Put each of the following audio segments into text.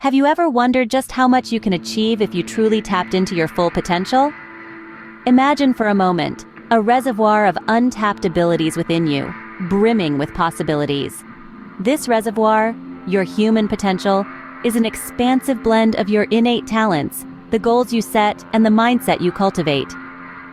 Have you ever wondered just how much you can achieve if you truly tapped into your full potential? Imagine for a moment a reservoir of untapped abilities within you, brimming with possibilities. This reservoir, your human potential, is an expansive blend of your innate talents, the goals you set, and the mindset you cultivate.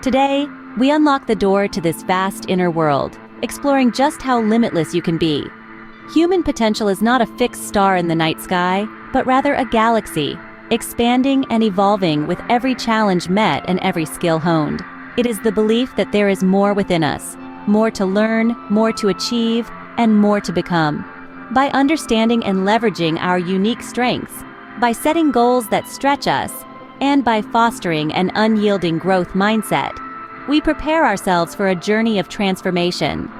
Today, we unlock the door to this vast inner world, exploring just how limitless you can be. Human potential is not a fixed star in the night sky, but rather a galaxy, expanding and evolving with every challenge met and every skill honed. It is the belief that there is more within us, more to learn, more to achieve, and more to become. By understanding and leveraging our unique strengths, by setting goals that stretch us, and by fostering an unyielding growth mindset, we prepare ourselves for a journey of transformation.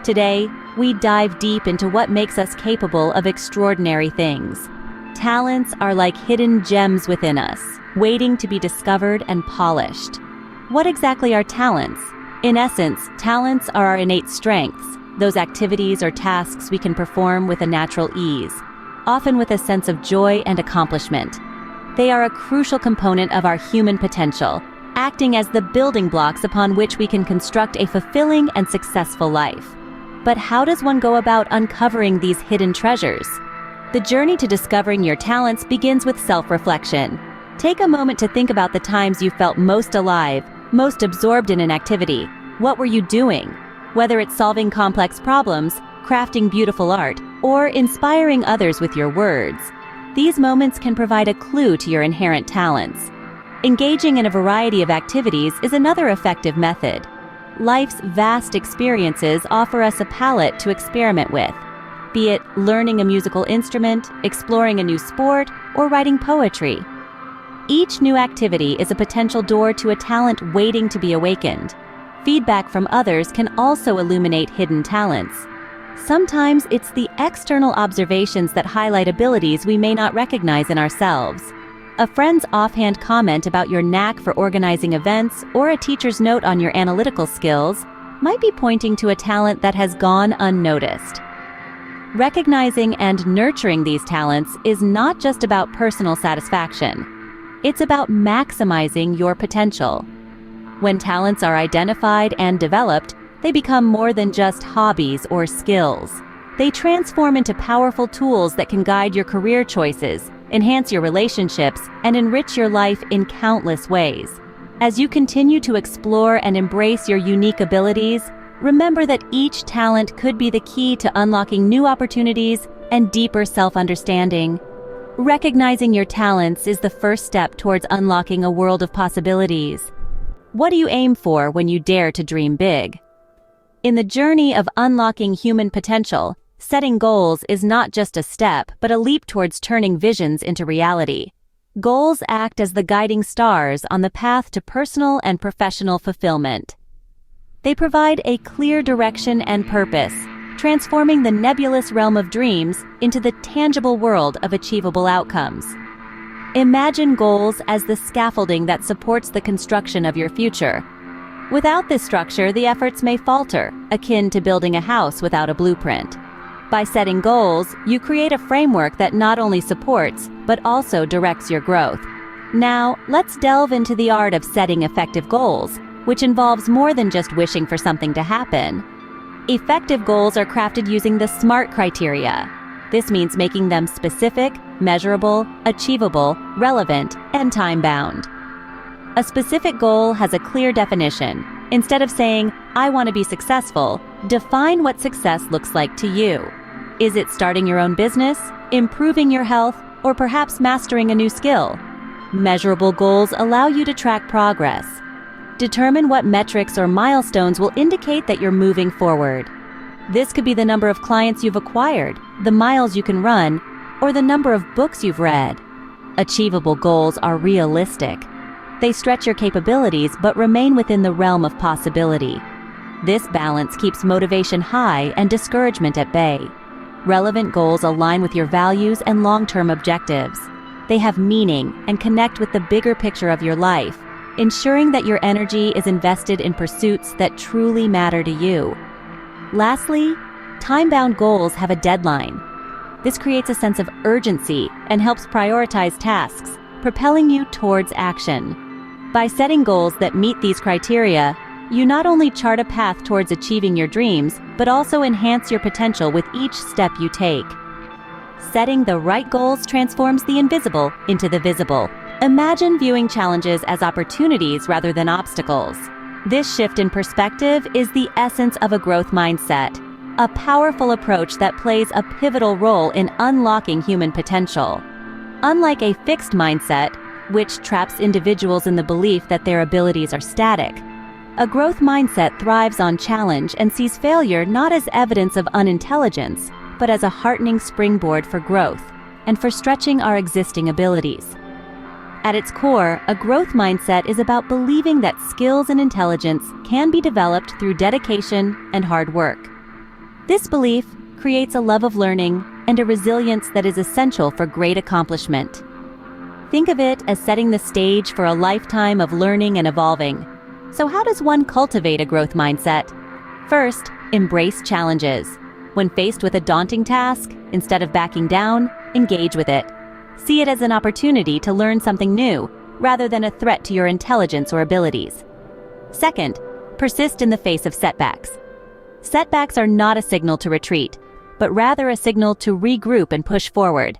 Today, we dive deep into what makes us capable of extraordinary things. Talents are like hidden gems within us, waiting to be discovered and polished. What exactly are talents? In essence, talents are our innate strengths, those activities or tasks we can perform with a natural ease, often with a sense of joy and accomplishment. They are a crucial component of our human potential, acting as the building blocks upon which we can construct a fulfilling and successful life. But how does one go about uncovering these hidden treasures? The journey to discovering your talents begins with self-reflection. Take a moment to think about the times you felt most alive, most absorbed in an activity. What were you doing? Whether it's solving complex problems, crafting beautiful art, or inspiring others with your words, these moments can provide a clue to your inherent talents. Engaging in a variety of activities is another effective method. Life's vast experiences offer us a palette to experiment with, be it learning a musical instrument, exploring a new sport, or writing poetry. Each new activity is a potential door to a talent waiting to be awakened. Feedback from others can also illuminate hidden talents. Sometimes it's the external observations that highlight abilities we may not recognize in ourselves. A friend's offhand comment about your knack for organizing events or a teacher's note on your analytical skills might be pointing to a talent that has gone unnoticed. Recognizing and nurturing these talents is not just about personal satisfaction. It's about maximizing your potential. When talents are identified and developed, they become more than just hobbies or skills. They transform into powerful tools that can guide your career choices, enhance your relationships, and enrich your life in countless ways. As you continue to explore and embrace your unique abilities, remember that each talent could be the key to unlocking new opportunities and deeper self-understanding. Recognizing your talents is the first step towards unlocking a world of possibilities. What do you aim for when you dare to dream big? In the journey of unlocking human potential, setting goals is not just a step, but a leap towards turning visions into reality. Goals act as the guiding stars on the path to personal and professional fulfillment. They provide a clear direction and purpose, transforming the nebulous realm of dreams into the tangible world of achievable outcomes. Imagine goals as the scaffolding that supports the construction of your future. Without this structure, the efforts may falter, akin to building a house without a blueprint. By setting goals, you create a framework that not only supports, but also directs your growth. Now, let's delve into the art of setting effective goals, which involves more than just wishing for something to happen. Effective goals are crafted using the SMART criteria. This means making them specific, measurable, achievable, relevant, and time-bound. A specific goal has a clear definition. Instead of saying, "I want to be successful," define what success looks like to you. Is it starting your own business, improving your health, or perhaps mastering a new skill? Measurable goals allow you to track progress. Determine what metrics or milestones will indicate that you're moving forward. This could be the number of clients you've acquired, the miles you can run, or the number of books you've read. Achievable goals are realistic. They stretch your capabilities but remain within the realm of possibility. This balance keeps motivation high and discouragement at bay. Relevant goals align with your values and long-term objectives. They have meaning and connect with the bigger picture of your life, ensuring that your energy is invested in pursuits that truly matter to you. Lastly, time-bound goals have a deadline. This creates a sense of urgency and helps prioritize tasks, propelling you towards action. By setting goals that meet these criteria, you not only chart a path towards achieving your dreams, but also enhance your potential with each step you take. Setting the right goals transforms the invisible into the visible. Imagine viewing challenges as opportunities rather than obstacles. This shift in perspective is the essence of a growth mindset, a powerful approach that plays a pivotal role in unlocking human potential. Unlike a fixed mindset, which traps individuals in the belief that their abilities are static, a growth mindset thrives on challenge and sees failure not as evidence of unintelligence, but as a heartening springboard for growth and for stretching our existing abilities. At its core, a growth mindset is about believing that skills and intelligence can be developed through dedication and hard work. This belief creates a love of learning and a resilience that is essential for great accomplishment. Think of it as setting the stage for a lifetime of learning and evolving. So how does one cultivate a growth mindset? First, embrace challenges. When faced with a daunting task, instead of backing down, engage with it. See it as an opportunity to learn something new, rather than a threat to your intelligence or abilities. Second, persist in the face of setbacks. Setbacks are not a signal to retreat, but rather a signal to regroup and push forward.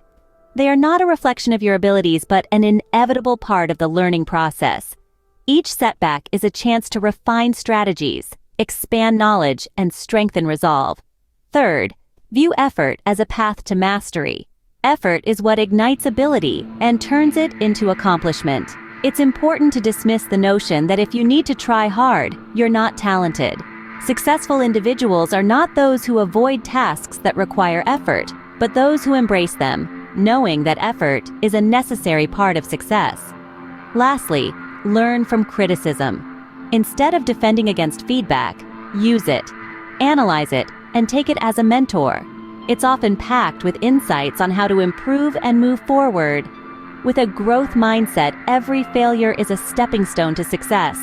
They are not a reflection of your abilities, but an inevitable part of the learning process. Each setback is a chance to refine strategies, expand knowledge, and strengthen resolve. Third, view effort as a path to mastery. Effort is what ignites ability and turns it into accomplishment. It's important to dismiss the notion that if you need to try hard, you're not talented. Successful individuals are not those who avoid tasks that require effort, but those who embrace them, knowing that effort is a necessary part of success. Lastly, learn from criticism. Instead of defending against feedback, use it, analyze it, and take it as a mentor. It's often packed with insights on how to improve and move forward. With a growth mindset, every failure is a stepping stone to success.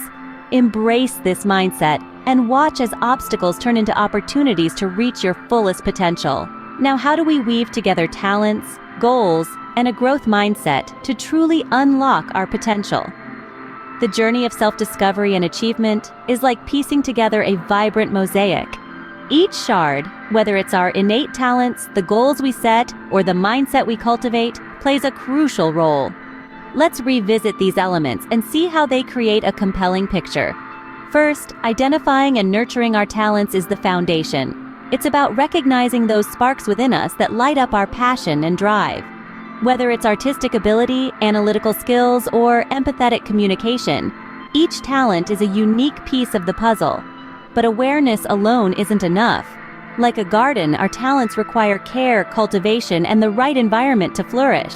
Embrace this mindset and watch as obstacles turn into opportunities to reach your fullest potential. Now, how do we weave together talents, goals, and a growth mindset to truly unlock our potential? The journey of self-discovery and achievement is like piecing together a vibrant mosaic. Each shard, whether it's our innate talents, the goals we set, or the mindset we cultivate, plays a crucial role. Let's revisit these elements and see how they create a compelling picture. First, identifying and nurturing our talents is the foundation. It's about recognizing those sparks within us that light up our passion and drive. Whether it's artistic ability, analytical skills, or empathetic communication, each talent is a unique piece of the puzzle. But awareness alone isn't enough. Like a garden, our talents require care, cultivation, and the right environment to flourish.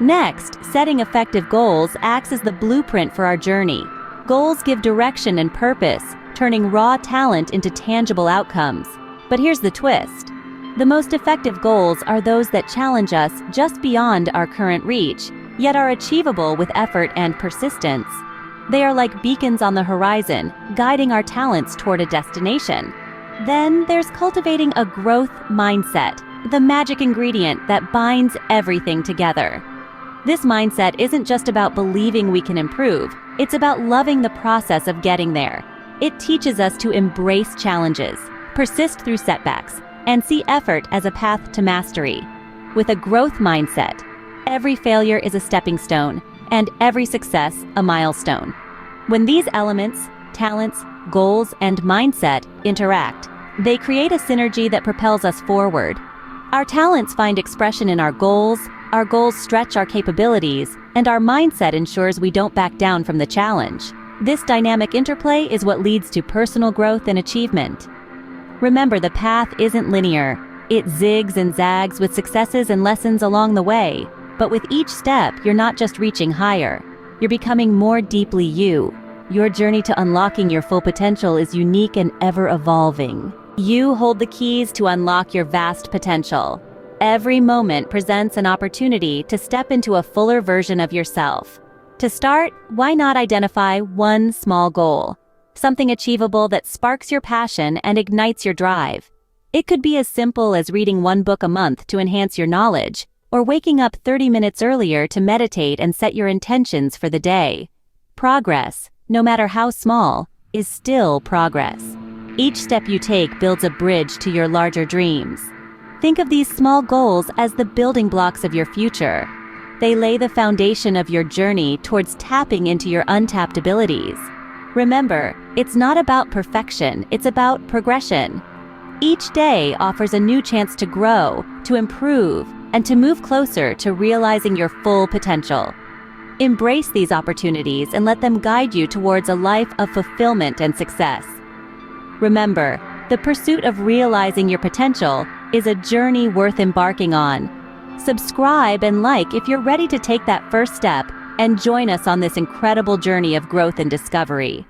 Next, setting effective goals acts as the blueprint for our journey. Goals give direction and purpose, turning raw talent into tangible outcomes. But here's the twist. The most effective goals are those that challenge us just beyond our current reach, yet are achievable with effort and persistence. They are like beacons on the horizon, guiding our talents toward a destination. Then there's cultivating a growth mindset, the magic ingredient that binds everything together. This mindset isn't just about believing we can improve, it's about loving the process of getting there. It teaches us to embrace challenges, persist through setbacks, and see effort as a path to mastery. With a growth mindset, every failure is a stepping stone, and every success a milestone. When these elements, talents, goals, and mindset interact, they create a synergy that propels us forward. Our talents find expression in our goals stretch our capabilities, and our mindset ensures we don't back down from the challenge. This dynamic interplay is what leads to personal growth and achievement. Remember, the path isn't linear. It zigs and zags with successes and lessons along the way. But with each step, you're not just reaching higher. You're becoming more deeply you. Your journey to unlocking your full potential is unique and ever-evolving. You hold the keys to unlock your vast potential. Every moment presents an opportunity to step into a fuller version of yourself. To start, why not identify one small goal? Something achievable that sparks your passion and ignites your drive. It could be as simple as reading one book a month to enhance your knowledge, or waking up 30 minutes earlier to meditate and set your intentions for the day. Progress, no matter how small, is still progress. Each step you take builds a bridge to your larger dreams. Think of these small goals as the building blocks of your future. They lay the foundation of your journey towards tapping into your untapped abilities. Remember, it's not about perfection, it's about progression. Each day offers a new chance to grow, to improve, and to move closer to realizing your full potential. Embrace these opportunities and let them guide you towards a life of fulfillment and success. Remember, the pursuit of realizing your potential is a journey worth embarking on. Subscribe and like if you're ready to take that first step and join us on this incredible journey of growth and discovery.